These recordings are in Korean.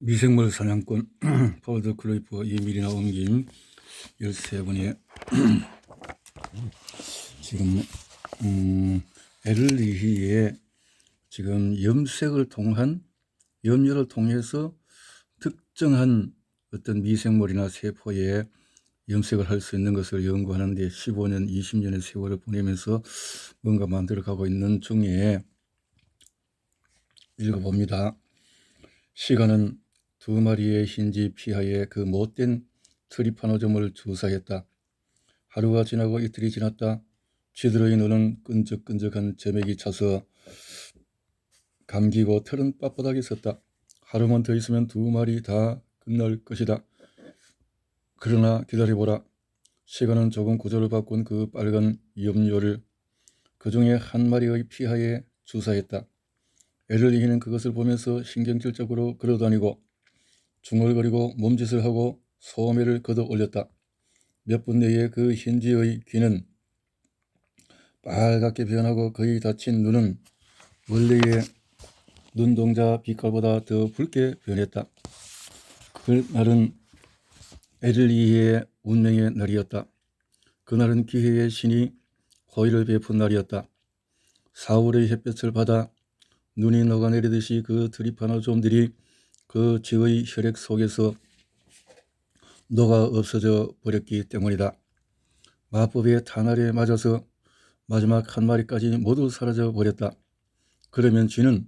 미생물 사냥꾼 폴드 클로이프 이밀이나 옮김 13번에 지금 에를리히의 지금 염색을 통한 염료를 통해서 특정한 어떤 미생물이나 세포에 염색을 할 수 있는 것을 연구하는데 15년, 20년의 세월을 보내면서 뭔가 만들어가고 있는 중에 읽어봅니다. 시간은 2마리의 흰지 피하에 그 못된 트리파노점을 주사했다. 하루가 지나고 이틀이 지났다. 쥐들의 눈은 끈적끈적한 점액이 차서 감기고 털은 빳빳하게 섰다. 하루만 더 있으면 2마리 다 끝날 것이다. 그러나 기다려보라. 시간은 조금 구조를 바꾼 그 빨간 염료를 그 중에 1마리의 피하에 주사했다. 에를리히는 그것을 보면서 신경질적으로 걸어다니고 중얼거리고 몸짓을 하고 소매를 걷어 올렸다. 몇 분 내에 그 흰지의 귀는 빨갛게 변하고 거의 닫힌 눈은 원래의 눈동자 빛깔보다 더 붉게 변했다. 그날은 에를리히의 운명의 날이었다. 그날은 기회의 신이 호의를 베푼 날이었다. 4월의 햇볕을 받아 눈이 녹아내리듯이 그 트리파노좀들이 그 쥐의 혈액 속에서 녹아 없어져 버렸기 때문이다. 마법의 탄알에 맞아서 마지막 1마리까지 모두 사라져 버렸다. 그러면 쥐는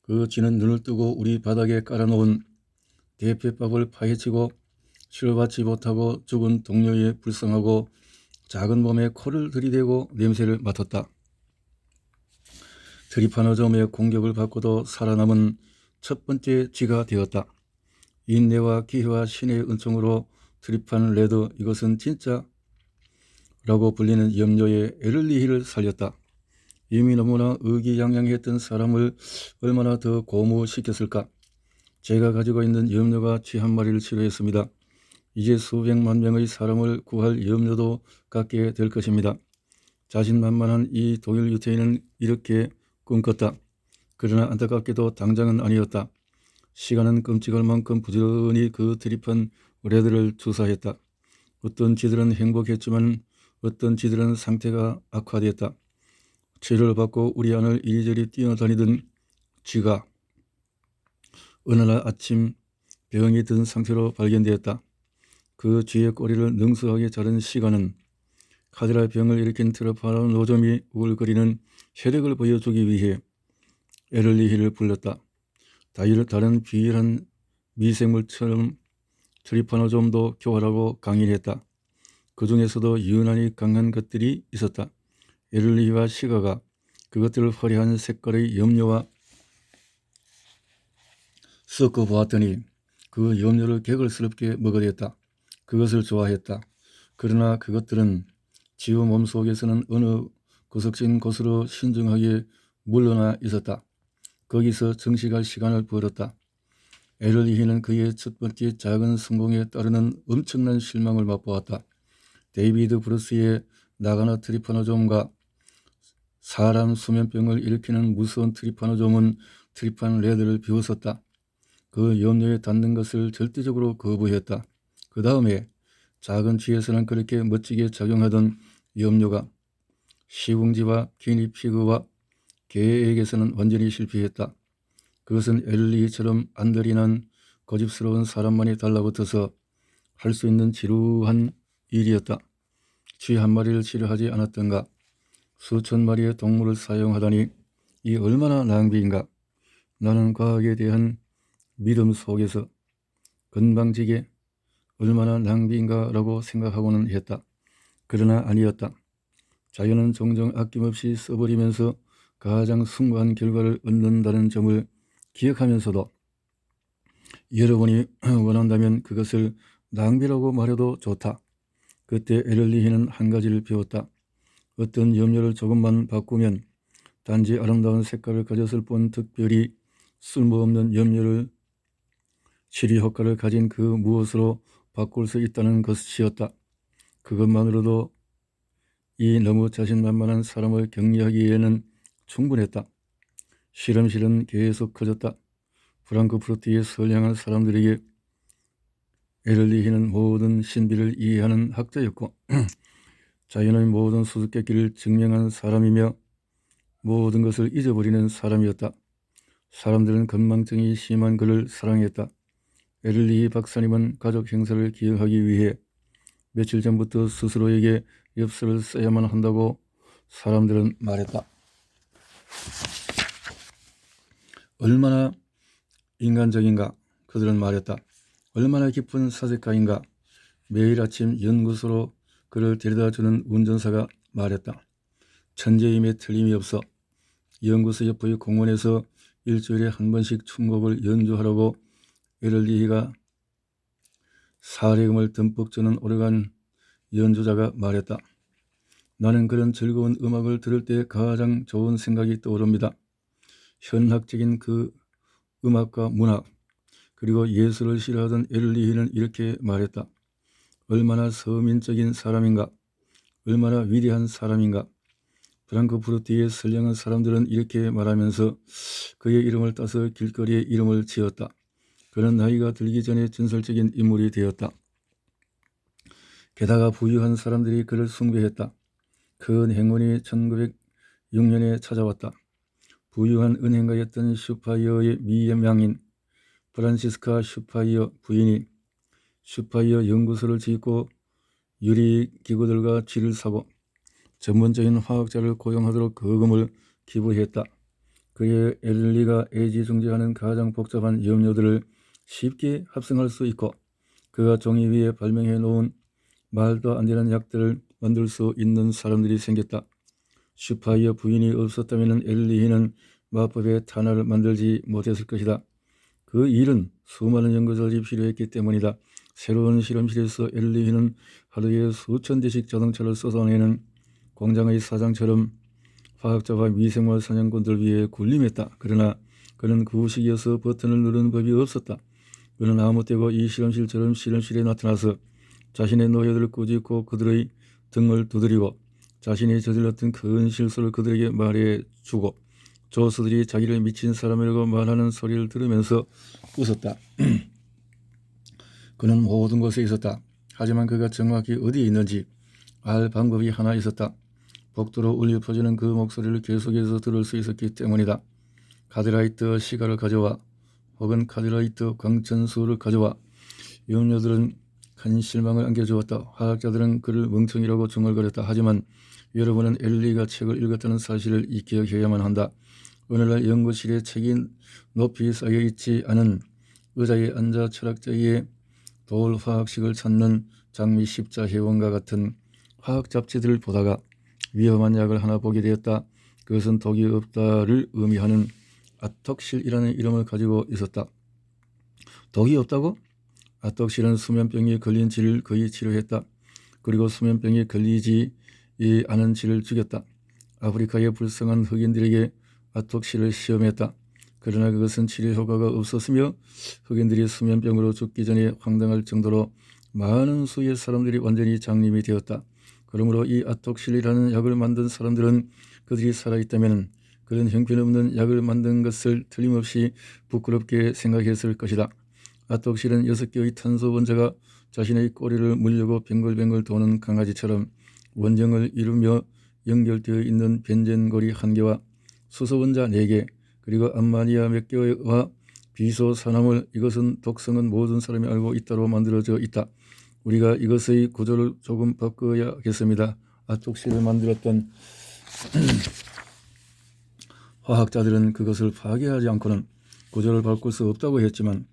눈을 뜨고 우리 바닥에 깔아놓은 대패밥을 파헤치고 치료받지 못하고 죽은 동료의 불쌍하고 작은 몸에 코를 들이대고 냄새를 맡았다. 트리파노점의 공격을 받고도 살아남은 첫 번째 쥐가 되었다. 인내와 기회와 신의 은총으로 트리판 레드, 이것은 진짜 라고 불리는 염료의 에를리히를 살렸다. 이미 너무나 의기양양했던 사람을 얼마나 더 고무시켰을까. 제가 가지고 있는 염료가 쥐 1마리를 치료했습니다. 이제 수백만 명의 사람을 구할 염료도 갖게 될 것입니다. 자신만만한 이 독일 유태인은 이렇게 꿈꿨다. 그러나 안타깝게도 당장은 아니었다. 시간은 끔찍할 만큼 부지런히 그 트리판 레드를 주사했다. 어떤 쥐들은 행복했지만 어떤 쥐들은 상태가 악화되었다. 치료를 받고 우리 안을 이리저리 뛰어다니던 쥐가 어느 날 아침 병이 든 상태로 발견되었다. 그 쥐의 꼬리를 능수하게 자른 시간은 카드라 병을 일으킨 트리파노점이 우글거리는 혈액을 보여주기 위해 에를리히를 불렀다. 다른 비일한 미생물처럼 트리파노점도 교활하고 강인했다. 그 중에서도 유난히 강한 것들이 있었다. 에를리히와 시가가 그것들을 화려한 색깔의 염료와 섞어 보았더니 그 염료를 개걸스럽게 먹어댔다. 그것을 좋아했다. 그러나 그것들은 지우 몸속에서는 어느 구석진 곳으로 신중하게 물러나 있었다. 거기서 정식할 시간을 벌었다. 에를리히는 그의 첫 번째 작은 성공에 따르는 엄청난 실망을 맛보았다. 데이비드 브루스의 나가나 트리파노좀과 사람 수면병을 일으키는 무서운 트리파노좀은 트리판 레드를 비웃었다. 그 염료에 닿는 것을 절대적으로 거부했다. 그 다음에 작은 쥐에서는 그렇게 멋지게 작용하던 염료가 시궁지와 기니피그와 개에게서는 완전히 실패했다. 그것은 에를리히처럼 안달이 난 고집스러운 사람만이 달라붙어서 할 수 있는 지루한 일이었다. 쥐 1마리를 치료하지 않았던가. 수천 마리의 동물을 사용하다니 이 얼마나 낭비인가. 나는 과학에 대한 믿음 속에서 건방지게 얼마나 낭비인가 라고 생각하고는 했다. 그러나 아니었다. 자연은 종종 아낌없이 써버리면서 가장 숭고한 결과를 얻는다는 점을 기억하면서도 여러분이 원한다면 그것을 낭비라고 말해도 좋다. 그때 에를리히는 한 가지를 배웠다. 어떤 염료를 조금만 바꾸면 단지 아름다운 색깔을 가졌을 뿐 특별히 쓸모없는 염료를 치료 효과를 가진 그 무엇으로 바꿀 수 있다는 것이었다. 그것만으로도 이 너무 자신만만한 사람을 격려하기에는 충분했다. 실험실은 계속 커졌다. 프랑크푸르트에 선량한 사람들에게 에를리히는 모든 신비를 이해하는 학자였고 자연의 모든 수수께끼를 증명한 사람이며 모든 것을 잊어버리는 사람이었다. 사람들은 건망증이 심한 그를 사랑했다. 에를리히 박사님은 가족 행사를 기억하기 위해 며칠 전부터 스스로에게 엽서를 써야만 한다고 사람들은 말했다. 얼마나 인간적인가 그들은 말했다. 얼마나 깊은 사색가인가. 매일 아침 연구소로 그를 데려다주는 운전사가 말했다. 천재임에 틀림이 없어. 연구소 옆의 공원에서 일주일에 한 번씩 춤곡을 연주하라고 에를리히가 사례금을 듬뿍 주는 오래간 연주자가 말했다. 나는 그런 즐거운 음악을 들을 때 가장 좋은 생각이 떠오릅니다. 현학적인 그 음악과 문학 그리고 예술을 싫어하던 에를리히는 이렇게 말했다. 얼마나 서민적인 사람인가. 얼마나 위대한 사람인가. 프랑크푸르트의 선량한 사람들은 이렇게 말하면서 그의 이름을 따서 길거리에 이름을 지었다. 그는 나이가 들기 전에 전설적인 인물이 되었다. 게다가 부유한 사람들이 그를 숭배했다. 큰 행운이 1906년에 찾아왔다. 부유한 은행가였던 슈파이어의 미명인 프란시스카 슈파이어 부인이 슈파이어 연구소를 짓고 유리기구들과 쥐를 사고 전문적인 화학자를 고용하도록 거금을 기부했다. 그의 에를리가 애지중지하는 가장 복잡한 염료들을 쉽게 합성할 수 있고 그가 종이 위에 발명해 놓은 말도 안 되는 약들을 만들 수 있는 사람들이 생겼다. 슈파이어 부인이 없었다면 에를리히는 마법의 탄화를 만들지 못했을 것이다. 그 일은 수많은 연구자들이 필요했기 때문이다. 새로운 실험실에서 에를리히는 하루에 수천 대씩 자동차를 쏟아내는 공장의 사장처럼 화학자와 미생물 사냥꾼들 위해 군림했다. 그러나 그는 구식이어서 버튼을 누르는 법이 없었다. 그는 아무 때고 이 실험실처럼 실험실에 나타나서 자신의 노예들을 꾸짖고 그들의 등을 두드리고 자신이 저질렀던 큰 실수를 그들에게 말해주고 조수들이 자기를 미친 사람이라고 말하는 소리를 들으면서 웃었다. 그는 모든 곳에 있었다. 하지만 그가 정확히 어디에 있는지 알 방법이 하나 있었다. 복도로 울려 퍼지는 그 목소리를 계속해서 들을 수 있었기 때문이다. 카드라이트 시가를 가져와 혹은 카드라이트 광천수를 가져와. 염료들은 큰 실망을 안겨주었다. 화학자들은 그를 멍청이라고 중얼거렸다. 하지만 여러분은 에를리히가 책을 읽었다는 사실을 기억해야만 한다. 오늘날 연구실에 책이 높이 쌓여 있지 않은 의자에 앉아 철학자의 돌 화학식을 찾는 장미 십자 회원과 같은 화학 잡지들을 보다가 위험한 약을 하나 보게 되었다. 그것은 독이 없다를 의미하는 아톡실이라는 이름을 가지고 있었다. 독이 없다고? 아톡실은 수면병에 걸린 쥐를 거의 치료했다. 그리고 수면병에 걸리지 않은 쥐를 죽였다. 아프리카의 불쌍한 흑인들에게 아톡실을 시험했다. 그러나 그것은 치료 효과가 없었으며 흑인들이 수면병으로 죽기 전에 황당할 정도로 많은 수의 사람들이 완전히 장님이 되었다. 그러므로 이 아톡실이라는 약을 만든 사람들은 그들이 살아있다면 그런 형편없는 약을 만든 것을 틀림없이 부끄럽게 생각했을 것이다. 아톡실은 6개의 탄소 원자가 자신의 꼬리를 물려고 뱅글뱅글 도는 강아지처럼 원정을 이루며 연결되어 있는 벤젠고리 1개와 수소 원자 4개 그리고 암마니아 몇 개와 비소산화물 이것은 독성은 모든 사람이 알고 있다로 만들어져 있다. 우리가 이것의 구조를 조금 바꿔야겠습니다. 아톡실을 만들었던 화학자들은 그것을 파괴하지 않고는 구조를 바꿀 수 없다고 했지만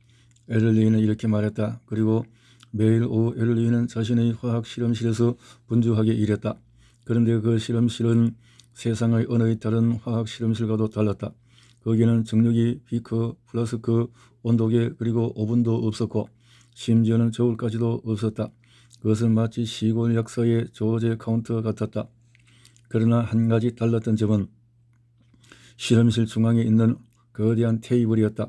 에를리히는 이렇게 말했다. 그리고 매일 오후 에를리히는 자신의 화학 실험실에서 분주하게 일했다. 그런데 그 실험실은 세상의 어느 다른 화학 실험실과도 달랐다. 거기에는 정력이 비커, 플라스크, 온도계 그리고 오븐도 없었고 심지어는 저울까지도 없었다. 그것은 마치 시골 약사의 조제 카운터 같았다. 그러나 한 가지 달랐던 점은 실험실 중앙에 있는 거대한 테이블이었다.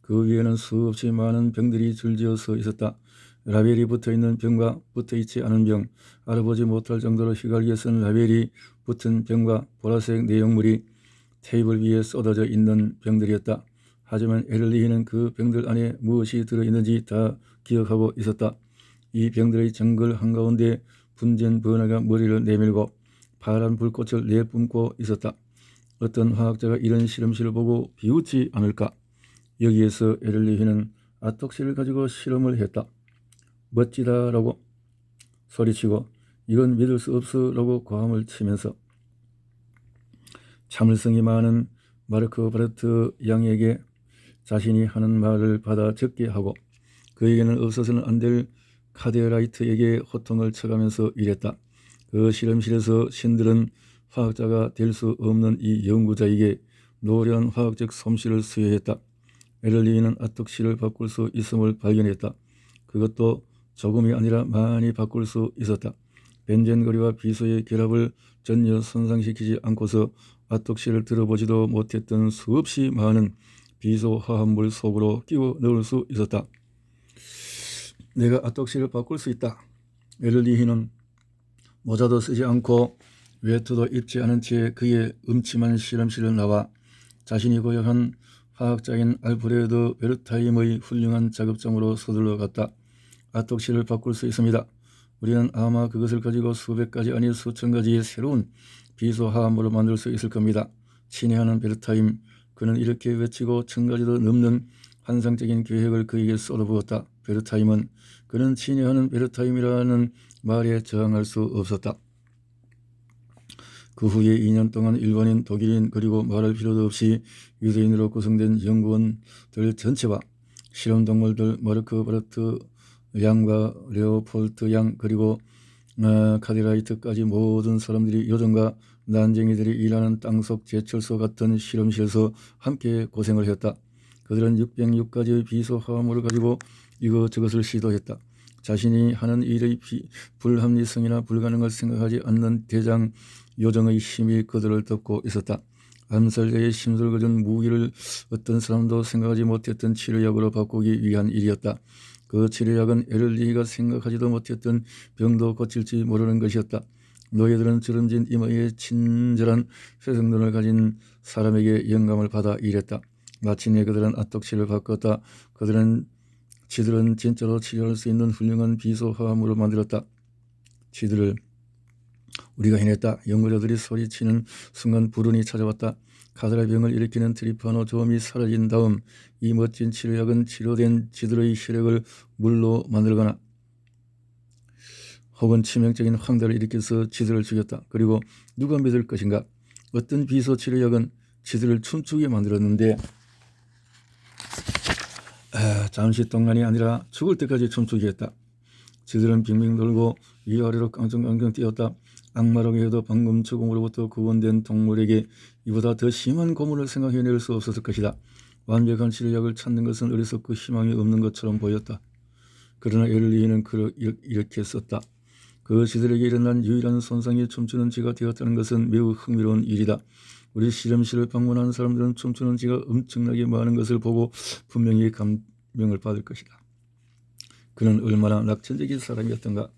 그 위에는 수없이 많은 병들이 줄지어 서 있었다. 라벨이 붙어있는 병과 붙어있지 않은 병, 알아보지 못할 정도로 휘갈겨 쓴 라벨이 붙은 병과 보라색 내용물이 테이블 위에 쏟아져 있는 병들이었다. 하지만 에를리히는 그 병들 안에 무엇이 들어있는지 다 기억하고 있었다. 이 병들의 정글 한가운데 분진 번화가 머리를 내밀고 파란 불꽃을 내뿜고 있었다. 어떤 화학자가 이런 실험실을 보고 비웃지 않을까? 여기에서 에를리히는 아톡시를 가지고 실험을 했다. 멋지다라고 소리치고 이건 믿을 수 없어라고 고함을 치면서 참을성이 많은 마르크 바르트 양에게 자신이 하는 말을 받아 적게 하고 그에게는 없어서는 안 될 카데라이트에게 호통을 쳐가면서 이랬다. 그 실험실에서 신들은 화학자가 될 수 없는 이 연구자에게 노련한 화학적 솜씨를 수여했다. 에를리히는 아톡시를 바꿀 수 있음을 발견했다. 그것도 조금이 아니라 많이 바꿀 수 있었다. 벤젠거리와 비소의 결합을 전혀 손상시키지 않고서 아톡시를 들어보지도 못했던 수없이 많은 비소 화합물 속으로 끼워 넣을 수 있었다. 내가 아톡시를 바꿀 수 있다. 에를리히는 모자도 쓰지 않고 외투도 입지 않은 채 그의 음침한 실험실을 나와 자신이 고용한 화학자인 알프레드 베르타임의 훌륭한 작업장으로 서둘러 갔다. 아톡시를 바꿀 수 있습니다. 우리는 아마 그것을 가지고 수백 가지 아니 수천 가지의 새로운 비소 화합물을 만들 수 있을 겁니다. 친애하는 베르타임, 그는 이렇게 외치고 1000가지도 넘는 환상적인 계획을 그에게 쏟아부었다. 베르타임은 그는 친애하는 베르타임이라는 말에 저항할 수 없었다. 그 후에 2년 동안 일본인, 독일인 그리고 말할 필요도 없이 유대인으로 구성된 연구원들 전체와 실험동물들 마르크 바르트 양과 레오폴트 양 그리고 카디라이트까지 모든 사람들이 요정과 난쟁이들이 일하는 땅속 제철소 같은 실험실에서 함께 고생을 했다. 그들은 606가지의 비소 화합물을 가지고 이것저것을 시도했다. 자신이 하는 일의 불합리성이나 불가능을 생각하지 않는 대장 요정의 힘이 그들을 덮고 있었다. 암살자의 심술 거준 무기를 어떤 사람도 생각하지 못했던 치료약으로 바꾸기 위한 일이었다. 그 치료약은 에를리히가 생각하지도 못했던 병도 고칠지 모르는 것이었다. 노예들은 주름진 이마에 친절한 회색눈을 가진 사람에게 영감을 받아 일했다. 마침내 그들은 아톡시를 바꿨다. 지들은 진짜로 치료할 수 있는 훌륭한 비소 화합물을 만들었다. 지들을 우리가 해냈다. 연구자들이 소리치는 순간 불운이 찾아왔다. 카드라 병을 일으키는 트리파노조음이 사라진 다음 이 멋진 치료약은 치료된 지들의 혈액을 물로 만들거나 혹은 치명적인 황달을 일으켜서 지들을 죽였다. 그리고 누가 믿을 것인가? 어떤 비소 치료약은 지들을 춤추게 만들었는데 잠시 동안이 아니라 죽을 때까지 춤추게 했다. 지들은 빙빙 돌고 위아래로 깡총깡총 뛰었다. 악마라고 해도 방금 죽음으로부터 구원된 동물에게 이보다 더 심한 고문을 생각해낼 수 없었을 것이다. 완벽한 치료약을 찾는 것은 어리석고 희망이 없는 것처럼 보였다. 그러나 에를리히는 이렇게 썼다. 그 지들에게 일어난 유일한 손상이 춤추는 쥐가 되었다는 것은 매우 흥미로운 일이다. 우리 실험실을 방문한 사람들은 춤추는 쥐가 엄청나게 많은 것을 보고 분명히 감명을 받을 것이다. 그는 얼마나 낙천적인 사람이었던가.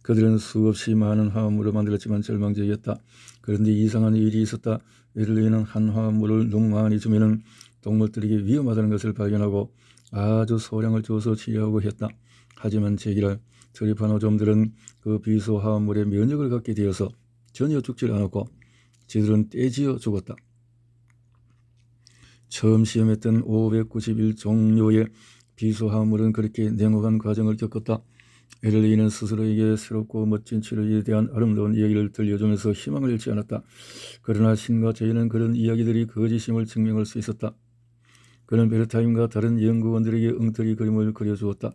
그들은 수없이 많은 화합물을 만들었지만 절망적이었다. 그런데 이상한 일이 있었다. 에를리히는 한 화합물을 너무 많이 주면은 동물들에게 위험하다는 것을 발견하고 아주 소량을 주어서 치료하고 했다. 하지만 제기랄 트리파노좀들은 그 비소 화합물에 면역을 갖게 되어서 전혀 죽질 않았고 지들은 떼지어 죽었다. 처음 시험했던 591 종류의 비소 화합물은 그렇게 냉혹한 과정을 겪었다. 에를리히는 스스로에게 새롭고 멋진 치료에 대한 아름다운 이야기를 들려주면서 희망을 잃지 않았다. 그러나 신과 저희는 그런 이야기들이 거짓임을 증명할 수 있었다. 그는 베르타임과 다른 연구원들에게 엉터리 그림을 그려주었다.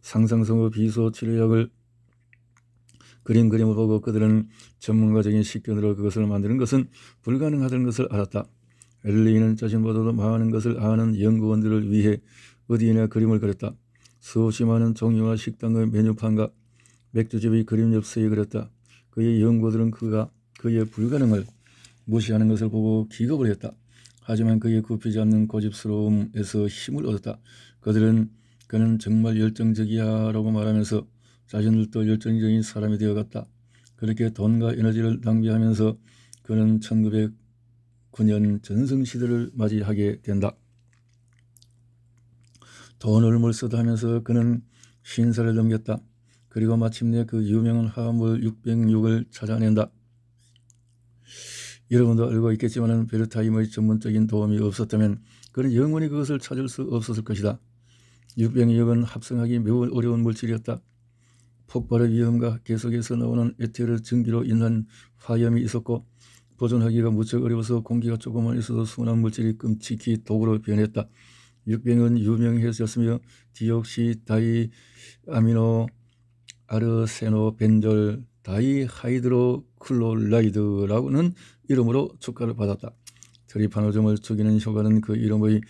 상상성의 비소 치료약을 그림을 보고 그들은 전문가적인 식견으로 그것을 만드는 것은 불가능하다는 것을 알았다. 에를리히는 자신보다도 많은 것을 아는 연구원들을 위해 어디에나 그림을 그렸다. 수없이 많은 종류와 식당의 메뉴판과 맥주집의 그림 엽서에 그렸다. 그의 연구들은 그의 불가능을 무시하는 것을 보고 기겁을 했다. 하지만 그의 굽히지 않는 고집스러움에서 힘을 얻었다. 그는 정말 열정적이야 라고 말하면서 자신들도 열정적인 사람이 되어갔다. 그렇게 돈과 에너지를 낭비하면서 그는 1909년 전성시대를 맞이하게 된다. 돈을 물쓰다 하면서 그는 신사를 넘겼다. 그리고 마침내 그 유명한 화합물 606을 찾아낸다. 여러분도 알고 있겠지만 베르타임의 전문적인 도움이 없었다면 그는 영원히 그것을 찾을 수 없었을 것이다. 606은 합성하기 매우 어려운 물질이었다. 폭발의 위험과 계속해서 나오는 에테르 증기로 인한 화염이 있었고 보존하기가 무척 어려워서 공기가 조금만 있어도 순한 물질이 끔찍히 독으로 변했다. 600은 유명해졌으며 디옥시 다이 아미노 아르세노 벤졸 다이하이드로클로라이드라고는 이름으로 축가를 받았다. 트리파노즘을 죽이는 효과는 그 이름의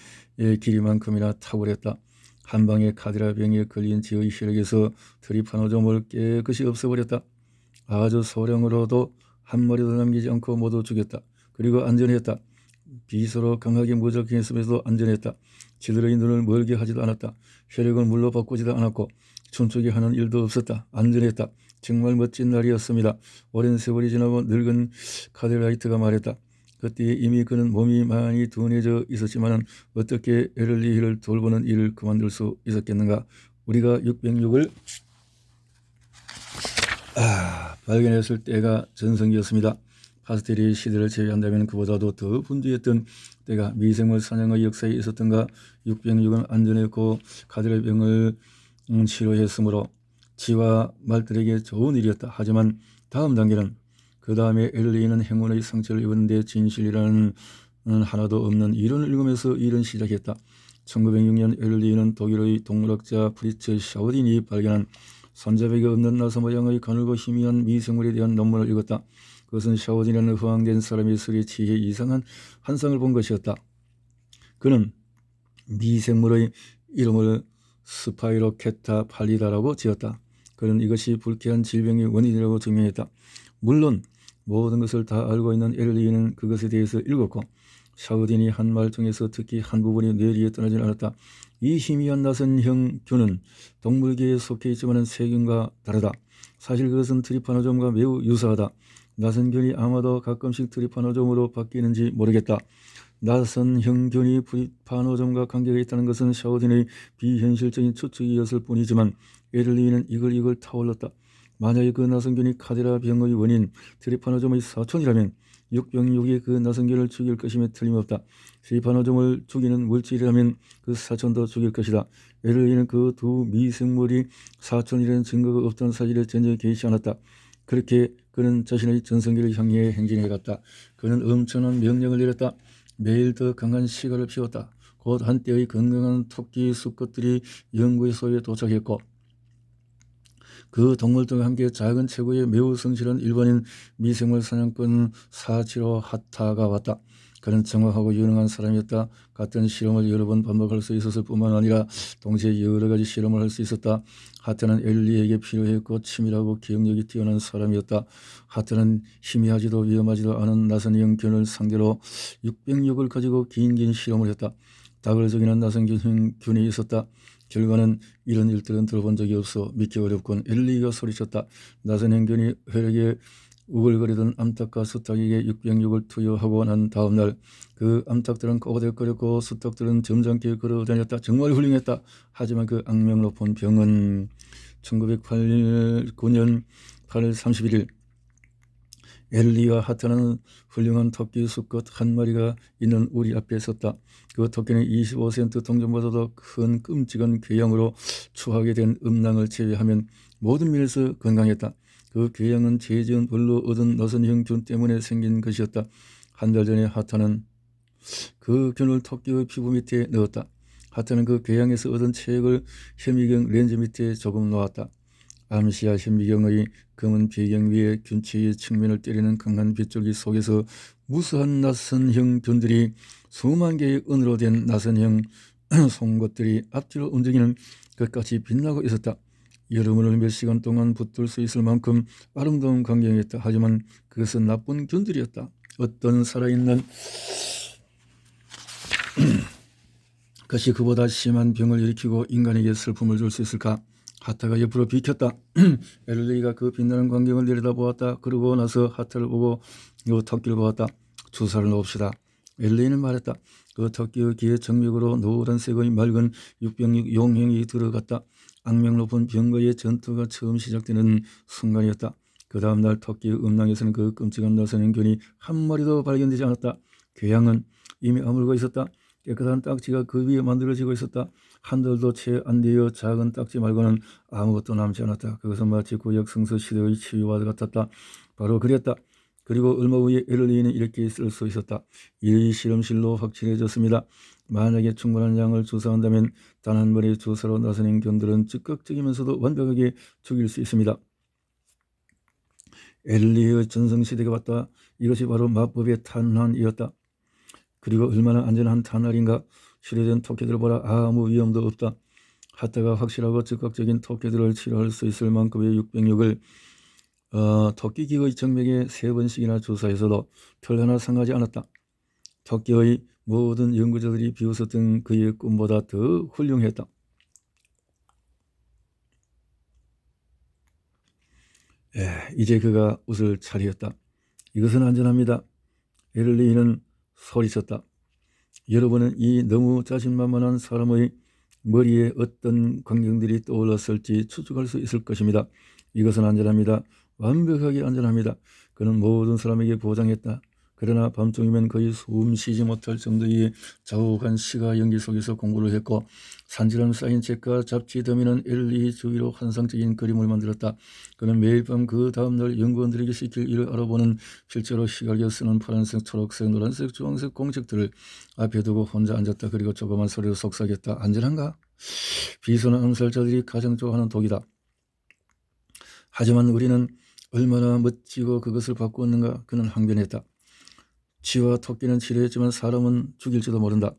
길이만큼이나 탁월했다. 한 방에 카디라 병에 걸린 지의 혈액에서 트리파노즘을 깨끗이 없애버렸다. 아주 소량으로도 한 마리도 남기지 않고 모두 죽였다. 그리고 안전했다. 비서로 강하게 무적행했음에도 안전했다. 지들의 눈을 멀게 하지도 않았다. 혈액을 물로 바꾸지도 않았고 춤추게 하는 일도 없었다. 안전했다. 정말 멋진 날이었습니다. 오랜 세월이 지나고 늙은 카딜라이트가 말했다. 그때 이미 그는 몸이 많이 둔해져 있었지만 어떻게 에를리히를 돌보는 일을 그만둘 수 있었겠는가. 우리가 606을 발견했을 때가 전성기였습니다. 파스텔이 시대를 제외한다면 그보다도 더 분주했던 때가 미생물 사냥의 역사에 있었던가. 606은 안전했고 카딜의 병을 치료했으므로 지와 말들에게 좋은 일이었다. 하지만 다음 단계는 그 다음에 엘리는 행운의 상처를 입었는데 진실이라는 하나도 없는 이론을 읽으면서 일은 시작했다. 1906년 엘리는 독일의 동물학자 프리츠 샤우딘이 발견한 손잡이가 없는 나사 모양의 가늘고 희미한 미생물에 대한 논문을 읽었다. 그것은 샤우딘이라는 허황된 사람이 술에 취해 이상한 환상을 본 것이었다. 그는 미생물의 이름을 스파이로케타 팔리다라고 지었다. 그는 이것이 불쾌한 질병의 원인이라고 증명했다. 물론 모든 것을 다 알고 있는 엘리는 그것에 대해서 읽었고 샤우딘이 한 말 중에서 특히 한 부분이 뇌리에 떠나지 않았다. 이 희미한 나선형 균은 동물계에 속해 있지만 세균과 다르다. 사실 그것은 트리파노즘과 매우 유사하다. 나선균이 아마도 가끔씩 트리파노즘으로 바뀌는지 모르겠다. 나선형균이 트리파노즘과 관계가 있다는 것은 샤우딘의 비현실적인 추측이었을 뿐이지만 에를리는 이걸 타올랐다. 만약에 그 나선균이 카디라 병의 원인 트리파노즘의 사촌이라면 606이 그 나선균을 죽일 것임에 틀림없다. 트리파노즘을 죽이는 물질이라면 그 사촌도 죽일 것이다. 에를리는 그 두 미생물이 사촌이라는 증거가 없다는 사실에 전혀 개의치 않았다. 그렇게 그는 자신의 전성기를 향해 행진해갔다. 그는 엄청난 명령을 내렸다. 매일 더 강한 시가를 피웠다. 곧 한때의 건강한 토끼 수컷들이 연구의 소에 도착했고 그 동물들과 함께 작은 체구의 매우 성실한 일반인 미생물 사냥꾼 사치로 하타가 왔다. 그는 정확하고 유능한 사람이었다. 같은 실험을 여러 번 반복할 수 있었을 뿐만 아니라 동시에 여러 가지 실험을 할 수 있었다. 하타는 엘리에게 필요했고 치밀하고 기억력이 뛰어난 사람이었다. 하타는 희미하지도 위험하지도 않은 나선형 균을 상대로 606을 가지고 긴 실험을 했다. 닭을 죽이는 나선형 균이 있었다. 결과는 이런 일들은 들어본 적이 없어 믿기 어렵군. 엘리가 소리쳤다. 나선형 균이 혈액에 우글거리던 암탉과 수탉에게 606을 투여하고 난 다음 날 그 암탉들은 꼬거대거렸고 수탉들은 점잖게 걸어다녔다. 정말 훌륭했다. 하지만 그 악명 높은 병은 1909년 8월 31일 엘리와 하타는 훌륭한 토끼 수컷 한 마리가 있는 우리 앞에 섰다. 그 토끼는 25센트 동전보다도 큰 끔찍한 궤양으로 추하게 된 음낭을 제외하면 모든 면에서 건강했다. 그 궤양은 재지은 벌로 얻은 나선형 균 때문에 생긴 것이었다. 한 달 전에 하타는 그 균을 토끼의 피부 밑에 넣었다. 하타는 그 궤양에서 얻은 체액을 현미경 렌즈 밑에 조금 놓았다. 암시야 현미경의 검은 배경 위에 균체의 측면을 때리는 강한 빗줄기 속에서 무수한 나선형 균들이 수만 개의 은으로 된 나선형 송곳들이 앞뒤로 움직이는 것까지 빛나고 있었다. 여러분을 몇 시간 동안 붙들 수 있을 만큼 아름다운 광경이었다. 하지만 그것은 나쁜 균들이었다. 어떤 살아있는 것이 그보다 심한 병을 일으키고 인간에게 슬픔을 줄 수 있을까? 하타가 옆으로 비켰다. 엘리가 그 빛나는 광경을 내려다보았다. 그러고 나서 하타를 보고 요 토끼를 보았다. 주사를 놓읍시다. 엘리는 말했다. 그 토끼의 귀에 정맥으로 노란색의 맑은 606 용형이 들어갔다. 악명 높은 병거의 전투가 처음 시작되는 순간이었다. 그 다음날 토끼의 음낭에서는 그 끔찍한 나선행견이 한 마리도 발견되지 않았다. 괴양은 이미 아물고 있었다. 깨끗한 딱지가 그 위에 만들어지고 있었다. 한들도 채 안 되어 작은 딱지 말고는 아무것도 남지 않았다. 그것은 마치 구약 성서 시대의 치유와 같았다. 바로 그랬다. 그리고 얼마 후에 에를리는 이렇게 쓸 수 있었다. 이 실험실로 확실해졌습니다. 만약에 충분한 양을 조사한다면 단 한 번의 조사로 나선행 견들은 즉각적이면서도 완벽하게 죽일 수 있습니다. 에를리의 전성시대가 왔다. 이것이 바로 마법의 탄환이었다. 그리고 얼마나 안전한 탄환인가. 실효된 토끼들보다 아무 위험도 없다. 하다가 확실하고 즉각적인 토끼들을 치료할 수 있을 만큼의 606을 토끼기의 정맥에 3번씩이나 조사해서도 별 하나 상하지 않았다. 토끼의 모든 연구자들이 비웃었던 그의 꿈보다 더 훌륭했다. 이제 그가 웃을 차례였다. 이것은 안전합니다. 에를리는 소리쳤다. 여러분은 이 너무 자신만만한 사람의 머리에 어떤 광경들이 떠올랐을지 추측할 수 있을 것입니다. 이것은 안전합니다. 완벽하게 안전합니다. 그는 모든 사람에게 보장했다. 그러나 밤중이면 거의 숨 쉬지 못할 정도의 자욱한 시가 연기 속에서 공부를 했고 산지름 쌓인 책과 잡지 더미는 엘리 주위로 환상적인 그림을 만들었다. 그는 매일 밤 그 다음날 연구원들에게 시킬 일을 알아보는 실제로 시각에 쓰는 파란색, 초록색, 노란색, 주황색 공책들을 앞에 두고 혼자 앉았다. 그리고 조그만 소리로 속삭였다. 안전한가? 비서는 암살자들이 가장 좋아하는 독이다. 하지만 우리는 얼마나 멋지고 그것을 바꾸었는가. 그는 항변했다. 쥐와 토끼는 치료했지만 사람은 죽일지도 모른다.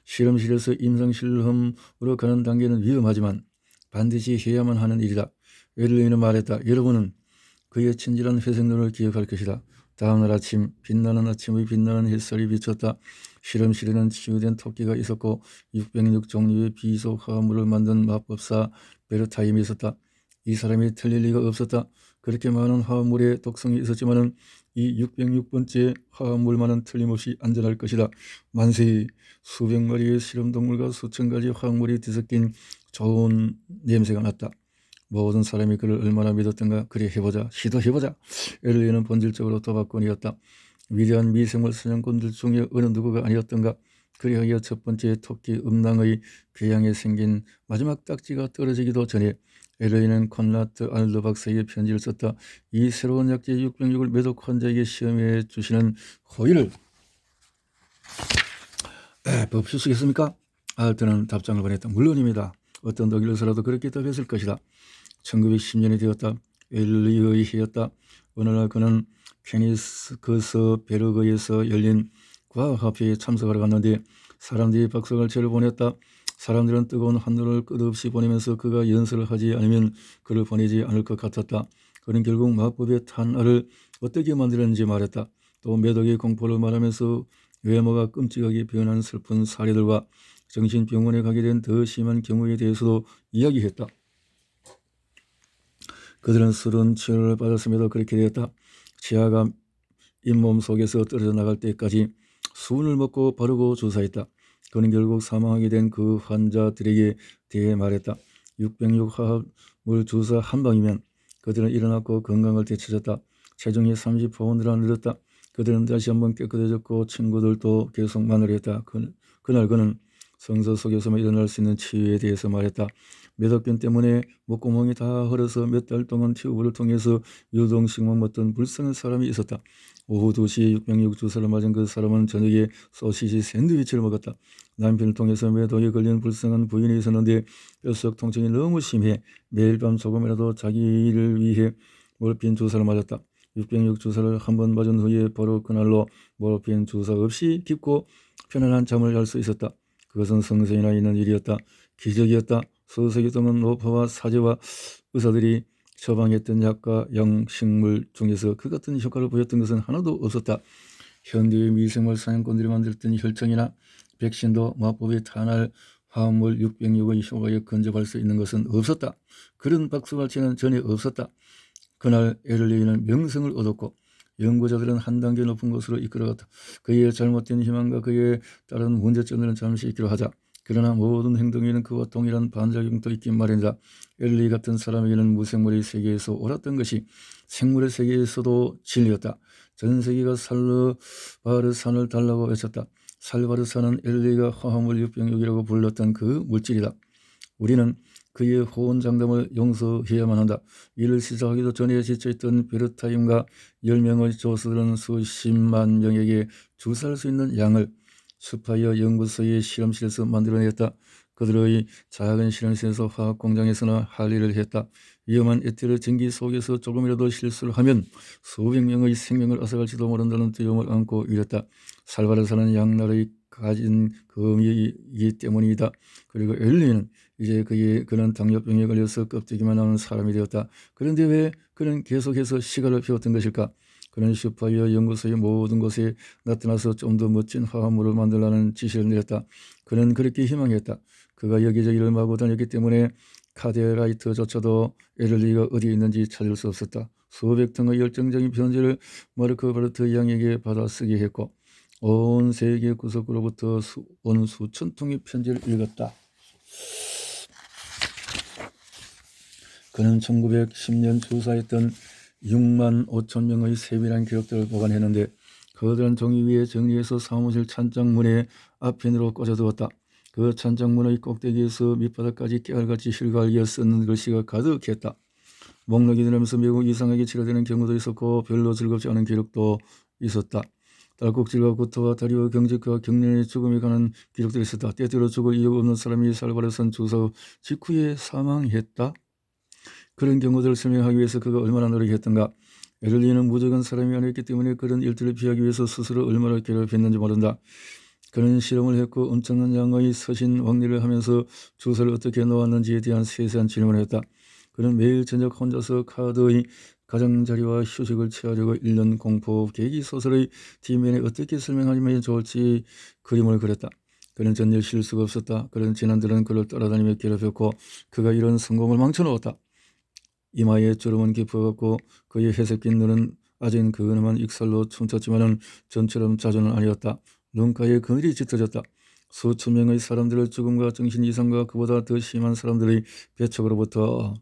실험실에서 임상실험으로 가는 단계는 위험하지만 반드시 해야만 하는 일이다. 에를리는 말했다. 여러분은 그의 친절한 회색 눈을 기억할 것이다. 다음날 아침 빛나는 아침의 빛나는 햇살이 비쳤다. 실험실에는 치유된 토끼가 있었고 606 종류의 비속 화합물을 만든 마법사 베르타임이 있었다. 이 사람이 틀릴 리가 없었다. 그렇게 많은 화합물의 독성이 있었지만은 이 606번째 화합물만은 틀림없이 안전할 것이다. 만세. 수백 마리의 실험동물과 수천 가지 화합물이 뒤섞인 좋은 냄새가 났다. 모든 사람이 그를 얼마나 믿었던가. 그래 해보자. 시도해보자. 엘리는 본질적으로 도박꾼이었다. 위대한 미생물 사냥꾼들 중에 어느 누구가 아니었던가. 그리하여 첫 번째 토끼 음낭의 궤양에 생긴 마지막 딱지가 떨어지기도 전에 엘리는 콘라트 알드 박사에게 편지를 썼다. 이 새로운 약제 606을 매독 환자에게 시험해 주시는 호의를 베푸시겠습니까? 알트는 답장을 보냈다. 물론입니다. 어떤 독일에서라도 그렇게 답했을 것이다. 1910년이 되었다. 엘리의 해였다. 어느 날 그는 케니스크스베르그에서 열린 과학학회에 참석하러 갔는데 사람들이 박수갈채를 보냈다. 사람들은 뜨거운 한눈을 끝없이 보내면서 그가 연설을 하지 않으면 그를 보내지 않을 것 같았다. 그는 결국 마법의 탄알을 어떻게 만들었는지 말했다. 또 매독의 공포를 말하면서 외모가 끔찍하게 변한 슬픈 사례들과 정신병원에 가게 된 더 심한 경우에 대해서도 이야기했다. 그들은 술은 치료를 받았음에도 그렇게 되었다. 치아가 잇몸 속에서 떨어져 나갈 때까지 수은을 먹고 바르고 조사했다. 그는 결국 사망하게 된 그 환자들에게 대해 말했다. 606 화합물 주사 한 방이면 그들은 일어났고 건강을 되찾았다. 체중이 30파운드나 늘었다. 그들은 다시 한번 깨끗해졌고 친구들도 계속 만나려 했다. 그날 그는 성서 속에서만 일어날 수 있는 치유에 대해서 말했다. 매독균 때문에 목구멍이 다 헐어서 몇 달 동안 튜브를 통해서 유동식만 먹던 불쌍한 사람이 있었다. 오후 2시에 606 주사를 맞은 그 사람은 저녁에 소시지 샌드위치를 먹었다. 남편을 통해서 매독에 걸린 불쌍한 부인이 있었는데 뼛속 통증이 너무 심해 매일 밤 조금이라도 자기를 위해 몰핀 주사를 맞았다. 606 주사를 한 번 맞은 후에 바로 그날로 몰핀 주사 없이 깊고 편안한 잠을 잘 수 있었다. 그것은 성서에나 있는 일이었다. 기적이었다. 서서히 드문 노파와 사제와 의사들이 처방했던 약과 양식물 중에서 그 같은 효과를 보였던 것은 하나도 없었다. 현대의 미생물 사냥꾼들이 만들었던 혈청이나 백신도 마법의 탄알 화합물 606의 효과에 근접할 수 있는 것은 없었다. 그런 박수갈채는 전혀 없었다. 그날 에를리는 명성을 얻었고 연구자들은 한 단계 높은 곳으로 이끌어갔다. 그의 잘못된 희망과 그에 따른 문제점들은 잠시 잊기로 하자. 그러나 모든 행동에는 그와 동일한 반작용도 있긴 마련이다. 엘리 같은 사람에게는 무생물의 세계에서 옳았던 것이 생물의 세계에서도 진리였다. 전 세계가 살바르산을 달라고 외쳤다. 살바르산은 엘리가 화합물 육병육이라고 불렀던 그 물질이다. 우리는 그의 호언장담을 용서해야만 한다. 이를 시작하기도 전에 지쳐있던 베르타임과 10명의 조수들은 수십만 명에게 주사할 수 있는 양을 스파이어 연구소의 실험실에서 만들어냈다. 그들의 작은 실험실에서 화학공장에서나 할 일을 했다. 위험한 에테르 전기 속에서 조금이라도 실수를 하면 수백 명의 생명을 앗아갈지도 모른다는 두려움을 안고 이랬다. 살바르산은 양날의 가진 검이기 때문이다. 그리고 엘리는 이제 그는 당뇨병에 걸려서 껍데기만 남은 사람이 되었다. 그런데 왜 그는 계속해서 시간을 피웠던 것일까? 그는 슈파이어 연구소의 모든 곳에 나타나서 좀 더 멋진 화합물을 만들라는 지시를 내렸다. 그는 그렇게 희망했다. 그가 여기저기를 마구 다녔기 때문에 카데라이트조차도 에를리가 어디에 있는지 찾을 수 없었다. 수백 통의 열정적인 편지를 마르크 바르트 양에게 받아 쓰게 했고 온 세계 구석으로부터 온 수천 통의 편지를 읽었다. 그는 1910년 주사했던 6만 5천 명의 세밀한 기록들을 보관했는데 거대한 종이 위에 정리해서 사무실 찬장문의 앞편으로 꽂아두었다. 그 찬장문의 꼭대기에서 밑바닥까지 깨알같이 힐갈겨 쓰는 글씨가 가득했다. 목록이 늘면서 매우 이상하게 치료되는 경우도 있었고 별로 즐겁지 않은 기록도 있었다. 딸꾹질과 구토와 다리와 경직과 경련의 죽음에 관한 기록들이 있었다. 때때로 죽을 이유 없는 사람이 살바르산 주사 직후에 사망했다. 그런 경우들을 설명하기 위해서 그가 얼마나 노력했던가. 에를리는 무적한 사람이 아니었기 때문에 그런 일들을 피하기 위해서 스스로 얼마나 괴롭혔는지 모른다. 그는 실험을 했고 엄청난 양의 서신 왕리를 하면서 주사를 어떻게 놓았는지에 대한 세세한 질문을 했다. 그는 매일 저녁 혼자서 카드의 가장자리와 휴식을 취하려고 1년 공포 계기 소설의 뒷면에 어떻게 설명하면 좋을지 그림을 그렸다. 그는 전혀 실수가 없었다. 그런 지난들은 그를 따라다니며 괴롭혔고 그가 이런 성공을 망쳐놓았다. 이마에 주름은 깊어갔고 그의 회색긴 눈은 아직 그나만 익살로 춤췄지만은 전처럼 자주는 아니었다. 눈가에 그늘이 짙어졌다. 수천 명의 사람들을 죽음과 정신 이상과 그보다 더 심한 사람들의 배척으로부터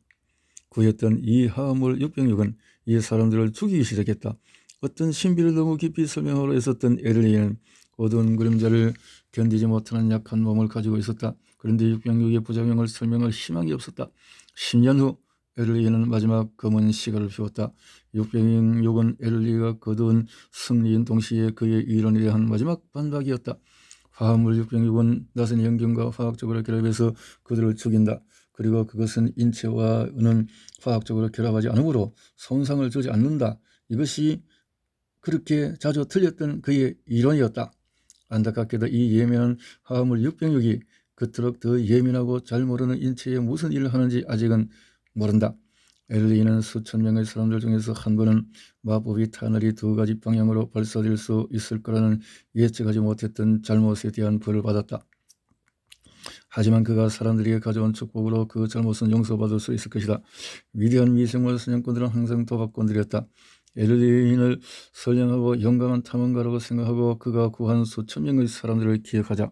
구했던 이 화합물 육병육은 이 사람들을 죽이기 시작했다. 어떤 신비를 너무 깊이 설명하러 애썼던 에를리는 어두운 그림자를 견디지 못하는 약한 몸을 가지고 있었다. 그런데 육병육의 부작용을 설명할 희망이 없었다. 10년 후 에를리는 마지막 검은 시가를 피웠다. 육병육은 에를리가 거둔 승리인 동시에 그의 이론에 대한 마지막 반박이었다. 화합물 육병육은 낯선 연경과 화학적으로 결합해서 그들을 죽인다. 그리고 그것은 인체와는 화학적으로 결합하지 않으므로 손상을 주지 않는다. 이것이 그렇게 자주 틀렸던 그의 이론이었다. 안타깝게도 이 예민한 화합물 육병육이 그토록 더 예민하고 잘 모르는 인체에 무슨 일을 하는지 아직은 모른다. 엘리는 수천 명의 사람들 중에서 한 번은 마법이 타널이 두 가지 방향으로 발사될 수 있을 거라는 예측하지 못했던 잘못에 대한 벌을 받았다. 하지만 그가 사람들에게 가져온 축복으로 그 잘못은 용서받을 수 있을 것이다. 위대한 미생물 사냥꾼들은 항상 도박꾼들이었다. 에르리인을 선량하고 용감한 탐험가라고 생각하고 그가 구한 수천 명의 사람들을 기억하자.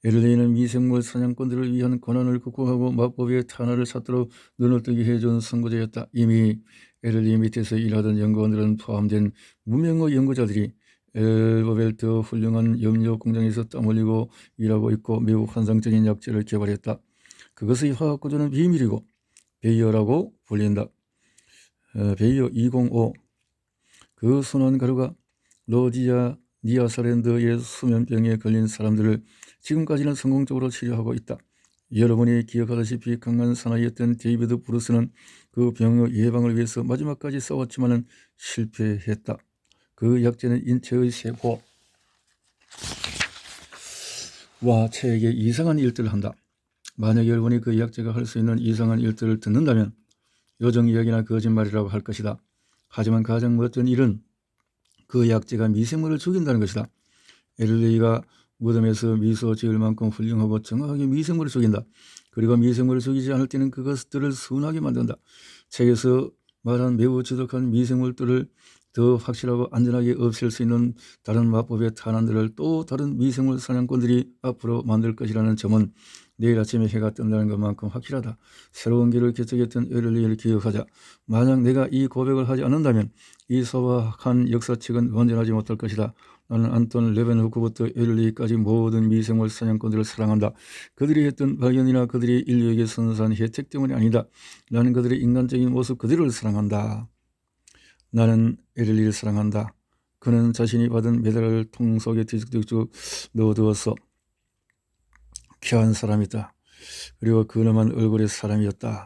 에르리인은 미생물 사냥꾼들을 위한 고난을 극복하고 마법의 탄화를 찾도록 눈을 뜨게 해준 선구자였다. 이미 에르리 밑에서 일하던 연구원들은 포함된 무명의 연구자들이 엘버벨트 훌륭한 염료 공장에서 땀 흘리고 일하고 있고 매우 환상적인 약재를 개발했다. 그것의 화학 구조는 비밀이고 베이어라고 불린다. 베이어 205. 그 순한 가루가 로지아 니아사랜드의 수면병에 걸린 사람들을 지금까지는 성공적으로 치료하고 있다. 여러분이 기억하다시피 강한 사나이였던 데이비드 브루스는 그 병의 예방을 위해서 마지막까지 싸웠지만 실패했다. 그 약재는 인체의 세포와 체액에 이상한 일들을 한다. 만약 여러분이 그 약재가 할 수 있는 이상한 일들을 듣는다면 요정 이야기나 거짓말이라고 할 것이다. 하지만 가장 멋진 일은 그 약재가 미생물을 죽인다는 것이다. 에를리가 무덤에서 미소 지을 만큼 훌륭하고 정확하게 미생물을 죽인다. 그리고 미생물을 죽이지 않을 때는 그것들을 순하게 만든다. 책에서 말한 매우 지독한 미생물들을 더 확실하고 안전하게 없앨 수 있는 다른 마법의 탄환들을 또 다른 미생물 사냥꾼들이 앞으로 만들 것이라는 점은 내일 아침에 해가 뜬다는 것만큼 확실하다. 새로운 길을 개척했던 에를리를 기억하자. 만약 내가 이 고백을 하지 않는다면 이 소박한 역사책은 완전하지 못할 것이다. 나는 안톤 레벤후크부터 에를리까지 모든 미생물 사냥꾼들을 사랑한다. 그들이 했던 발견이나 그들이 인류에게 선사한 혜택 때문이 아니다. 나는 그들의 인간적인 모습 그대로를 사랑한다. 나는 에를리를 사랑한다. 그는 자신이 받은 메달을 통 속에 뒤죽뒤죽 넣어두어서 귀한 사람이다. 그리고 근엄한 얼굴의 사람이었다.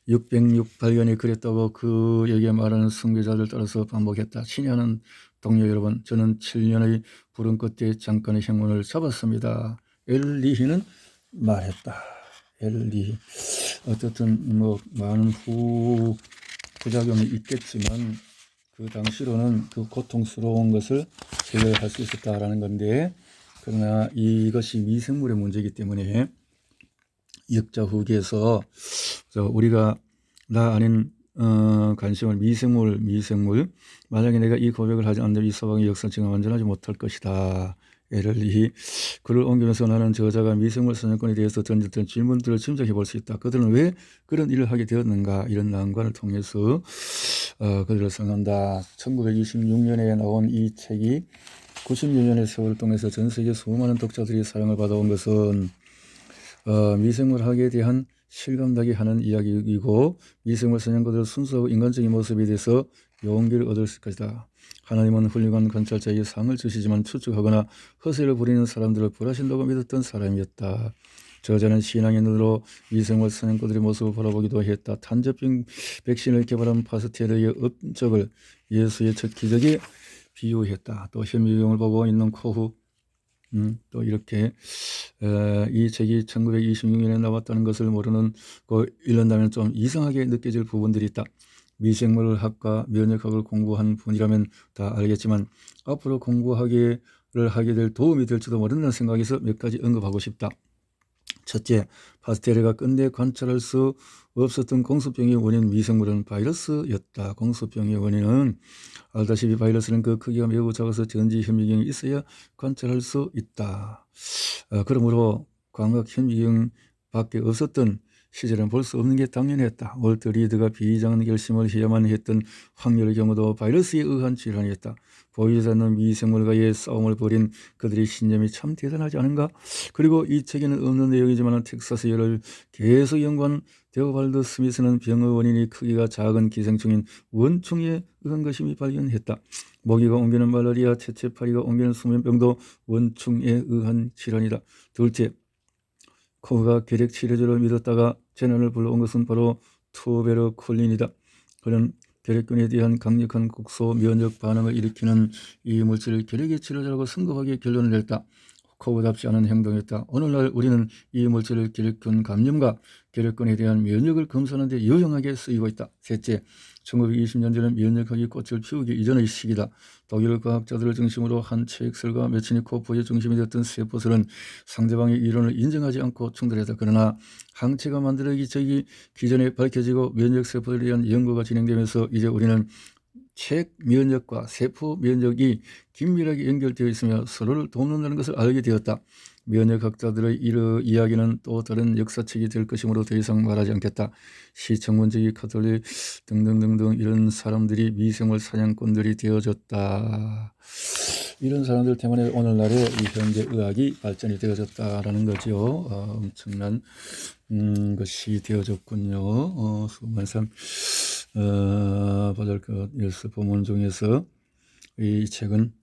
606 발견이 그랬다고 그에게 말하는 선교자들 따라서 반복했다. 친애하는 동료 여러분, 저는 7년의 부름 끝에 잠깐의 행운을 잡았습니다. 엘리히는 말했다. 엘리히. 어쨌든 뭐 많은 부작용이 있겠지만 그 당시로는 그 고통스러운 것을 해결할 수 있었다라는 건데, 그러나 이것이 미생물의 문제이기 때문에 역자 후기에서 우리가 나 아닌 관심을 미생물 만약에 내가 이 고백을 하지 않는다면 이 서방의 역사책은 완전하지 못할 것이다. 에를리히 글을 옮기면서 나는 저자가 미생물 사냥꾼에 대해서 던졌던 질문들을 짐작해 볼 수 있다. 그들은 왜 그런 일을 하게 되었는가, 이런 난관을 통해서 그들을 생각한다. 1926년에 나온 이 책이 90년의 세월을 통해서 전 세계 수많은 독자들이 사랑을 받아온 것은 미생물학에 대한 실감나게 하는 이야기이고, 미생물 사냥꾼들의 순수하고 인간적인 모습에 대해서 용기를 얻을 것이다. 하나님은 훌륭한 관찰자에게 상을 주시지만 추측하거나 허세를 부리는 사람들을 벌하신다고 믿었던 사람이었다. 저자는 신앙의 눈으로 미생물 사냥꾼들의 모습을 바라보기도 했다. 탄저병 백신을 개발한 파스테르의 업적을 예수의 첫 기적에 비유했다. 또 현미경을 보고 있는 코후, 또 이렇게 이 책이 1926년에 나왔다는 것을 모르는 거 읽는다면 좀 이상하게 느껴질 부분들이 있다. 미생물학과 면역학을 공부한 분이라면 다 알겠지만 앞으로 공부하기를 하게 될 도움이 될지도 모른다는 생각에서 몇 가지 언급하고 싶다. 첫째, 파스테르가 끝내 관찰할 수 없었던 공수병의 원인 미생물은 바이러스였다. 공수병의 원인은 알다시피 바이러스는 그 크기가 매우 작아서 전지 현미경이 있어야 관찰할 수 있다. 그러므로 광학 현미경밖에 없었던 시절은 볼 수 없는 게 당연했다. 월트 리드가 비장한 결심을 해야만 했던 확률의 경우도 바이러스에 의한 질환이었다. 보이지 않는 미생물과의 싸움을 벌인 그들의 신념이 참 대단하지 않은가? 그리고 이 책에는 없는 내용이지만 텍사스 열을 계속 연구한 데오발드 스미스는 병의 원인이 크기가 작은 기생충인 원충에 의한 것임이 발견했다. 모기가 옮기는 말라리아, 채채파리가 옮기는 수면병도 원충에 의한 질환이다. 둘째, 코브가 결핵 치료제를 믿었다가 재난을 불러온 것은 바로 투베르쿨린이다. 그는 결핵균에 대한 강력한 국소 면역 반응을 일으키는 이 물질을 결핵의 치료제라고 성급하게 결론을 냈다. 코브답지 않은 행동이었다. 오늘날 우리는 이 물질을 결핵균 감염과 결핵균에 대한 면역을 검사하는 데 유용하게 쓰이고 있다. 셋째, 1920년대는 면역학이 꽃을 피우기 이전의 시기다. 독일 과학자들을 중심으로 한 체익셀과 메치니코프의 중심이 되었던 세포들은 상대방의 이론을 인정하지 않고 충돌했다. 그러나 항체가 만들어지기 기전에 밝혀지고 면역세포들에 대한 연구가 진행되면서 이제 우리는 책 면역과 세포 면역이 긴밀하게 연결되어 있으며 서로를 돕는다는 것을 알게 되었다. 면역학자들의 이야기는 또 다른 역사책이 될 것이므로 더 이상 말하지 않겠다. 시청문제기 카톨릭 등등등등 이런 사람들이 미생물 사냥꾼들이 되어졌다. 이런 사람들 때문에 오늘날의 이 현재 의학이 발전이 되어졌다라는 거죠. 엄청난 것이 되어졌군요. 수많은 사람 보잘것 열수 본문 중에서 이 책은